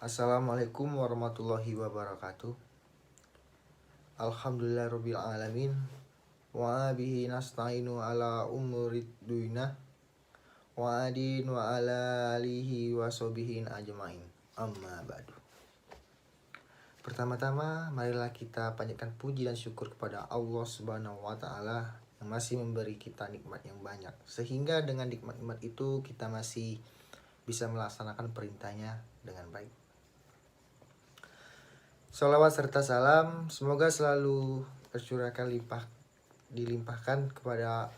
Assalamualaikum warahmatullahi wabarakatuh. Alhamdulillahirabbil alamin. Wa bihi nasta'inu ala umurid dunya wa adin wa ala alihi wa sahbihi ajmain. Amma ba'du. Pertama-tama marilah kita panjatkan puji dan syukur kepada Allah Subhanahu wa taala yang masih memberi kita nikmat yang banyak, sehingga dengan nikmat-nikmat itu kita masih bisa melaksanakan perintahnya dengan baik. Sholawat serta salam semoga selalu tercurahkan dilimpahkan kepada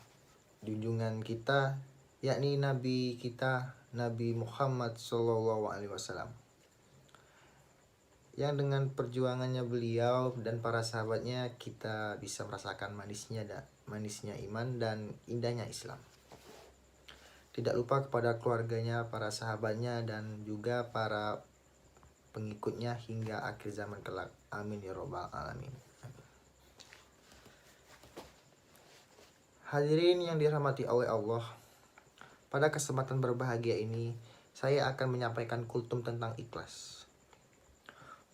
junjungan kita, yakni Nabi kita, Nabi Muhammad SAW, yang dengan perjuangannya beliau dan para sahabatnya kita bisa merasakan manisnya iman dan indahnya Islam. Tidak lupa kepada keluarganya, para sahabatnya, dan juga para pengikutnya hingga akhir zaman kelak. Amin ya robbal alamin. Hadirin yang dirahmati oleh Allah, pada kesempatan berbahagia ini saya akan menyampaikan kultum tentang ikhlas.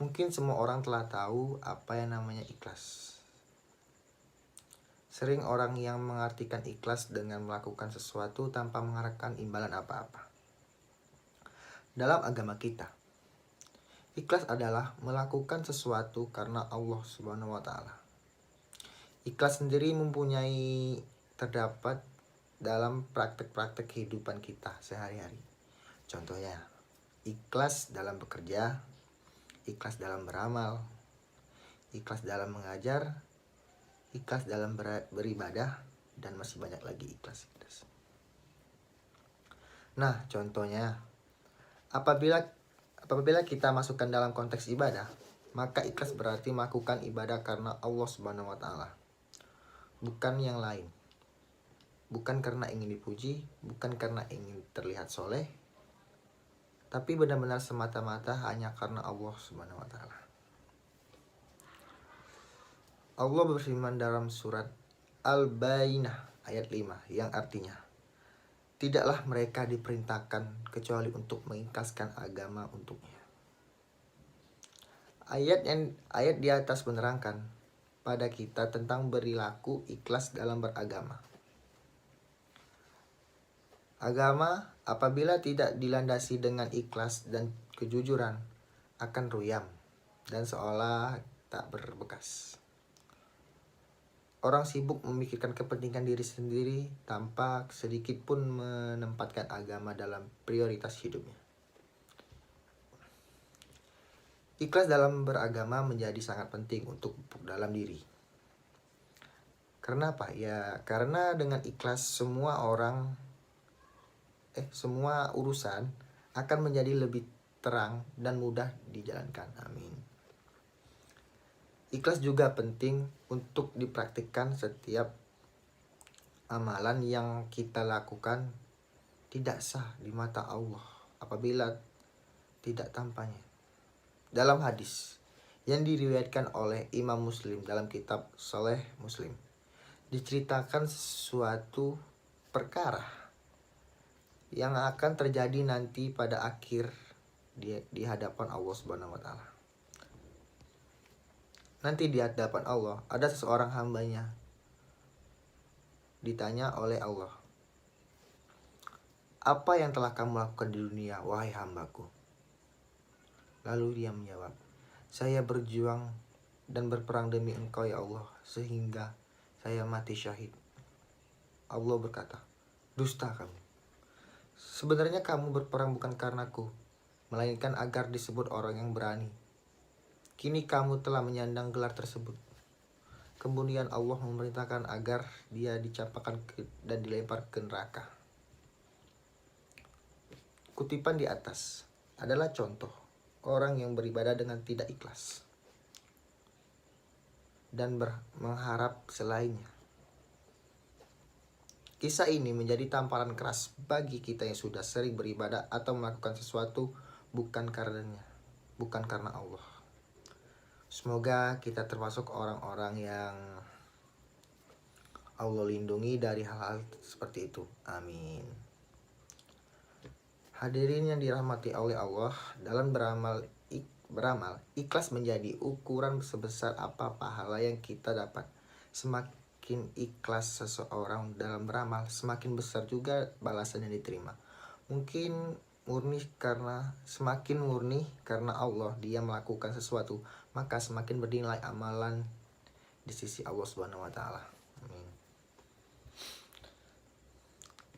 Mungkin semua orang telah tahu apa yang namanya ikhlas. Sering orang yang mengartikan ikhlas dengan melakukan sesuatu tanpa mengharapkan imbalan apa-apa. Dalam agama kita, ikhlas adalah melakukan sesuatu karena Allah Subhanahu wa taala. Ikhlas sendiri terdapat dalam praktek-praktek kehidupan kita sehari-hari. Contohnya, ikhlas dalam bekerja, ikhlas dalam beramal, ikhlas dalam mengajar, ikhlas dalam beribadah, dan masih banyak lagi ikhlas. Nah, contohnya, apabila kita masukkan dalam konteks ibadah, maka ikhlas berarti melakukan ibadah karena Allah Subhanahu wa taala, bukan yang lain. Bukan karena ingin dipuji, bukan karena ingin terlihat soleh, tapi benar-benar semata-mata hanya karena Allah Subhanahu wa taala. Allah berfirman dalam surat Al-Bayyinah ayat 5 yang artinya, tidaklah mereka diperintahkan kecuali untuk mengikhlaskan agama untuknya. Ayat di atas menerangkan pada kita tentang perilaku ikhlas dalam beragama. Agama apabila tidak dilandasi dengan ikhlas dan kejujuran akan ruyam dan seolah tak berbekas. Orang sibuk memikirkan kepentingan diri sendiri tanpa sedikit pun menempatkan agama dalam prioritas hidupnya. Ikhlas dalam beragama menjadi sangat penting untuk dalam diri. Karena apa? Ya, karena dengan ikhlas semua urusan akan menjadi lebih terang dan mudah dijalankan. Amin. Ikhlas juga penting untuk dipraktikkan. Setiap amalan yang kita lakukan tidak sah di mata Allah apabila tidak tampaknya. Dalam hadis yang diriwayatkan oleh Imam Muslim dalam kitab Sahih Muslim, diceritakan suatu perkara yang akan terjadi nanti pada akhir di hadapan Allah Subhanahu wa taala. Nanti di hadapan Allah ada seseorang hambanya ditanya oleh Allah, "Apa yang telah kamu lakukan di dunia, wahai hambaku?" Lalu dia menjawab, "Saya berjuang dan berperang demi Engkau ya Allah, sehingga saya mati syahid." Allah berkata, "Dusta kamu. Sebenarnya kamu berperang bukan karenaku, melainkan agar disebut orang yang berani. Kini kamu telah menyandang gelar tersebut." Kemudian Allah memerintahkan agar dia dicampakkan dan dilempar ke neraka. Kutipan di atas adalah contoh orang yang beribadah dengan tidak ikhlas dan mengharap selainnya. Kisah ini menjadi tamparan keras bagi kita yang sudah sering beribadah atau melakukan sesuatu bukan karena Allah. Semoga kita termasuk orang-orang yang Allah lindungi dari hal-hal seperti itu. Amin. Hadirin yang dirahmati oleh Allah, dalam beramal beramal, ikhlas menjadi ukuran sebesar apa pahala yang kita dapat. Semakin ikhlas seseorang dalam beramal, semakin besar juga balasan yang diterima. Semakin murni karena Allah dia melakukan sesuatu, maka semakin bernilai amalan di sisi Allah Subhanahu wa taala. Amin.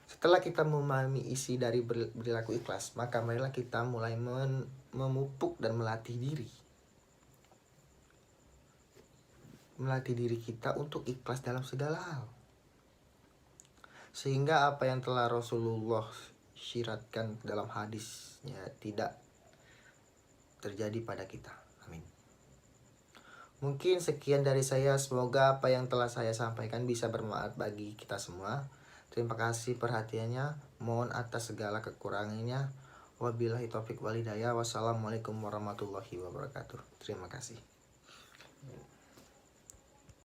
Setelah kita memahami isi dari perilaku ikhlas, maka marilah kita mulai memupuk dan melatih diri kita untuk ikhlas dalam segala hal, sehingga apa yang telah Rasulullah syiratkan dalam hadisnya tidak terjadi pada kita. Amin. Mungkin sekian dari saya, semoga apa yang telah saya sampaikan bisa bermanfaat bagi kita semua. Terima kasih perhatiannya, mohon atas segala kekurangannya. Wabillahi taufiq wal hidayah. Wassalamualaikum warahmatullahi wabarakatuh. Terima kasih.